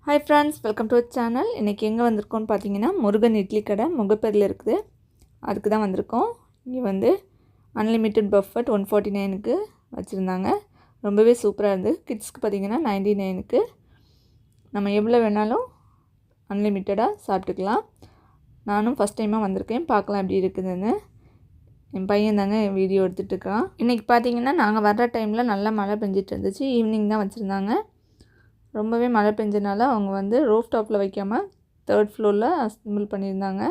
Hi friends, welcome to our channel. இன்றைக்கி எங்கே வந்திருக்கோன்னு பார்த்தீங்கன்னா, முருகன் இட்லி கடை முகப்பேரில் இருக்குது. அதுக்கு தான் வந்திருக்கோம். இங்கே வந்து அன்லிமிட்டெட் பஃபட் 149க்கு வச்சுருந்தாங்க. ரொம்பவே சூப்பராக இருந்து. கிட்ஸ்க்கு பார்த்திங்கன்னா 99க்கு நம்ம எவ்வளோ வேணாலும் அன்லிமிட்டடாக சாப்பிட்டுக்கலாம். நானும் ஃபஸ்ட் டைமாக வந்திருக்கேன், பார்க்கலாம் எப்படி இருக்குதுன்னு. என் பையன் தாங்க வீடியோ எடுத்துகிட்ருக்கான். இன்றைக்கி பார்த்திங்கன்னா நாங்கள் வர்ற டைமில் நல்லா மழை பெஞ்சிட்டு இருந்துச்சு. ஈவினிங் தான் வச்சுருந்தாங்க. ரொம்பவே மழை பெஞ்சனால அவங்க வந்து ரூஃப் டாப்பில் வைக்காமல் 3rd ஃப்ளோரில் அசம்பிள் பண்ணியிருந்தாங்க.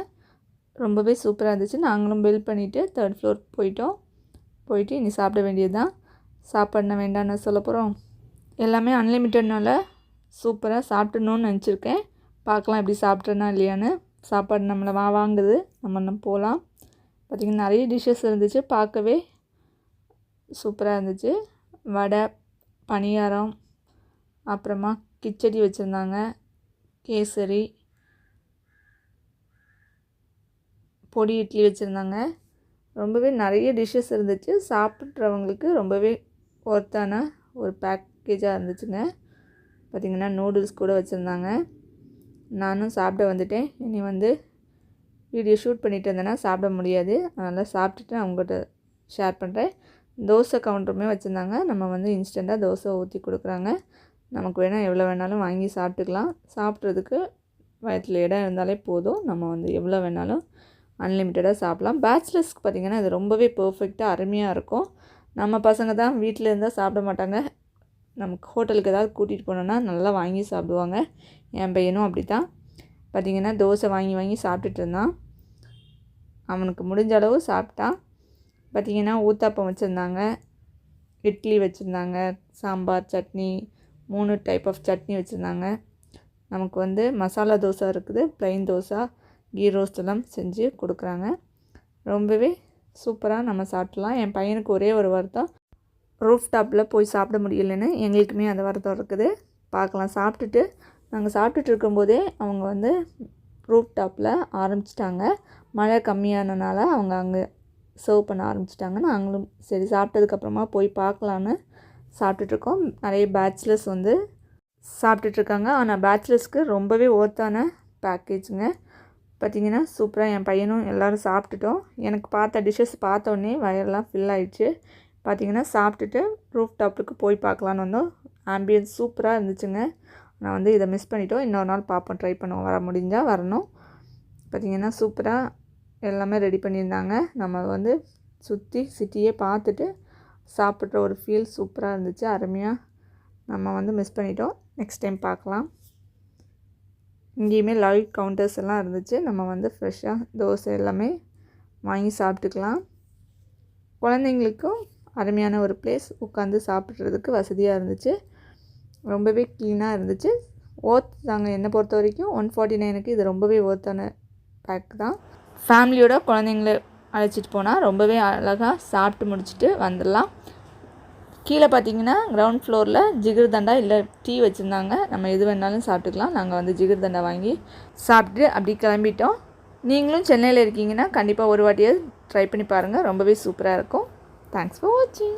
ரொம்பவே சூப்பராக இருந்துச்சு. நாங்களும் பில் பண்ணிவிட்டு 3rd ஃப்ளோர் போயிட்டு இனி சாப்பிட வேண்டியது தான். சாப்பாடுனா வேண்டான்னு சொல்ல போகிறோம். எல்லாமே அன்லிமிட்டட்னால சூப்பராக சாப்பிடணுன்னு நினச்சிருக்கேன். பார்க்கலாம் எப்படி சாப்பிட்றேன்னா இல்லையான்னு. சாப்பாடு நம்மளை வாங்குது, நம்ம போகலாம். பார்த்திங்கன்னா நிறைய டிஷ்ஷஸ் இருந்துச்சு. பார்க்கவே சூப்பராக இருந்துச்சு. வடை, பணியாரம், அப்புறமா கிச்சடி வச்சுருந்தாங்க, கேசரி, பொடி இட்லி வச்சுருந்தாங்க. ரொம்பவே நிறைய டிஷ்ஷஸ் இருந்துச்சு. சாப்பிட்றவங்களுக்கு ரொம்பவே ஒர்த்தான ஒரு பேக்கேஜாக இருந்துச்சுங்க. பார்த்திங்கன்னா நூடுல்ஸ் கூட வச்சுருந்தாங்க. நானும் சாப்பிட வந்துட்டேன். இனி வந்து வீடியோ ஷூட் பண்ணிட்டு இருந்தேன்னா சாப்பிட முடியாது. அதனால் சாப்பிட்டுட்டு நான் உங்கள்கிட்ட ஷேர் பண்ணுறேன். தோசை கவுண்டருமே வச்சுருந்தாங்க. நம்ம வந்து இன்ஸ்டண்ட்டாக தோசை ஊற்றி கொடுக்குறாங்க. நமக்கு வேணால் எவ்வளோ வேணாலும் வாங்கி சாப்பிட்டுக்கலாம். சாப்பிட்றதுக்கு வயிற்றில் இடம் இருந்தாலே போதும். நம்ம வந்து எவ்வளோ வேணாலும் அன்லிமிட்டடாக சாப்பிட்லாம். பேச்சுலர்ஸ்க்கு பார்த்திங்கன்னா இது ரொம்பவே பர்ஃபெக்டாக அருமையாக இருக்கும். நம்ம பசங்க தான் வீட்டில் இருந்தால் சாப்பிட மாட்டாங்க. நமக்கு ஹோட்டலுக்கு ஏதாவது கூட்டிகிட்டு போனோன்னா நல்லா வாங்கி சாப்பிடுவாங்க. என் பையனும் அப்படி தான். பார்த்திங்கன்னா தோசை வாங்கி சாப்பிட்டுட்டு இருந்தான். அவனுக்கு முடிஞ்ச அளவு சாப்பிட்டான். பார்த்திங்கன்னா ஊத்தாப்பம் வச்சுருந்தாங்க, இட்லி வச்சுருந்தாங்க, சாம்பார், சட்னி, 3 டைப் ஆஃப் சட்னி வச்சுருந்தாங்க. நமக்கு வந்து மசாலா தோசை இருக்குது, ப்ளைன் தோசை, கீ ரோஸ்ட் எல்லாம் செஞ்சு கொடுக்குறாங்க. ரொம்பவே சூப்பராக நம்ம சாப்பிட்லாம். என் பையனுக்கு ஒரே ஒரு வருத்தம், ரூஃப் டாப்பில் போய் சாப்பிட முடியலன்னு. எங்களுக்குமே அந்த வருத்தம் இருக்குது. பார்க்கலாம். நாங்கள் சாப்பிட்டுட்டு இருக்கும்போதே அவங்க வந்து ரூஃப் டாப்பில் ஆரம்பிச்சிட்டாங்க. மழை கம்மியானனால அவங்க அங்கே சர்வ் பண்ண ஆரம்பிச்சிட்டாங்க. நாங்களும் சரி சாப்பிட்டதுக்கப்புறமா போய் பார்க்கலான்னு சாப்பிட்டுட்ருக்கோம். நிறைய பேச்சுலர்ஸ் வந்து சாப்பிட்டுட்ருக்காங்க. ஆனால் பேச்சுலர்ஸ்க்கு ரொம்பவே ஒர்த்தான பேக்கேஜுங்க. பார்த்திங்கன்னா சூப்பராக என் பையனும் எல்லோரும் சாப்பிட்டுட்டோம். எனக்கு பார்த்த டிஷ்ஷஸ் பார்த்தோன்னே வயரெல்லாம் ஃபில் ஆகிடுச்சு. பார்த்திங்கன்னா சாப்பிட்டுட்டு ரூஃப் டாப்புக்கு போய் பார்க்கலான்னு வந்தோம். ஆம்பியன்ஸ் சூப்பராக இருந்துச்சுங்க. நான் வந்து இதை மிஸ் பண்ணிட்டோம். இன்னொரு நாள் பார்ப்போம், ட்ரை பண்ணுவோம். வர முடிஞ்சால் வரணும். பார்த்திங்கன்னா சூப்பராக எல்லாமே ரெடி பண்ணியிருந்தாங்க. நம்ம வந்து சுற்றி சிட்டியே பார்த்துட்டு சாப்பிட்ற ஒரு ஃபீல் சூப்பராக இருந்துச்சு. அருமையாக நம்ம வந்து மிஸ் பண்ணிட்டோம். நெக்ஸ்ட் டைம் பார்க்கலாம். இங்கேயுமே லைவ் கவுண்டர்ஸ் எல்லாம் இருந்துச்சு. நம்ம வந்து ஃப்ரெஷ்ஷாக தோசை எல்லாமே வாங்கி சாப்பிட்டுக்கலாம். குழந்தைங்களுக்கும் அருமையான ஒரு பிளேஸ், உட்காந்து சாப்பிட்றதுக்கு வசதியாக இருந்துச்சு. ரொம்பவே க்ளீனாக இருந்துச்சு. தாங்க என்னை பொறுத்த வரைக்கும் 149க்கு இது ரொம்பவே ஒர்த்தான பேக் தான். ஃபேமிலியோட குழந்தைங்கள அழைச்சிட்டு போனால் ரொம்பவே அழகாக சாப்பிட்டு முடிச்சுட்டு வந்துடலாம். கீழே பார்த்திங்கன்னா கிரவுண்ட் ஃப்ளோரில் ஜிகிர்தண்டா இல்லை டீ வச்சுருந்தாங்க. நம்ம எது வேணாலும் சாப்பிட்டுக்கலாம். நாங்கள் வந்து ஜிகிர்தண்டா வாங்கி சாப்பிட்டு அப்படி கிளம்பிட்டோம். நீங்களும் சென்னையில் இருக்கீங்கன்னா கண்டிப்பாக ஒரு வாட்டியாவது ட்ரை பண்ணி பாருங்கள். ரொம்பவே சூப்பராக இருக்கும். தேங்க்ஸ் ஃபார் வாட்சிங்.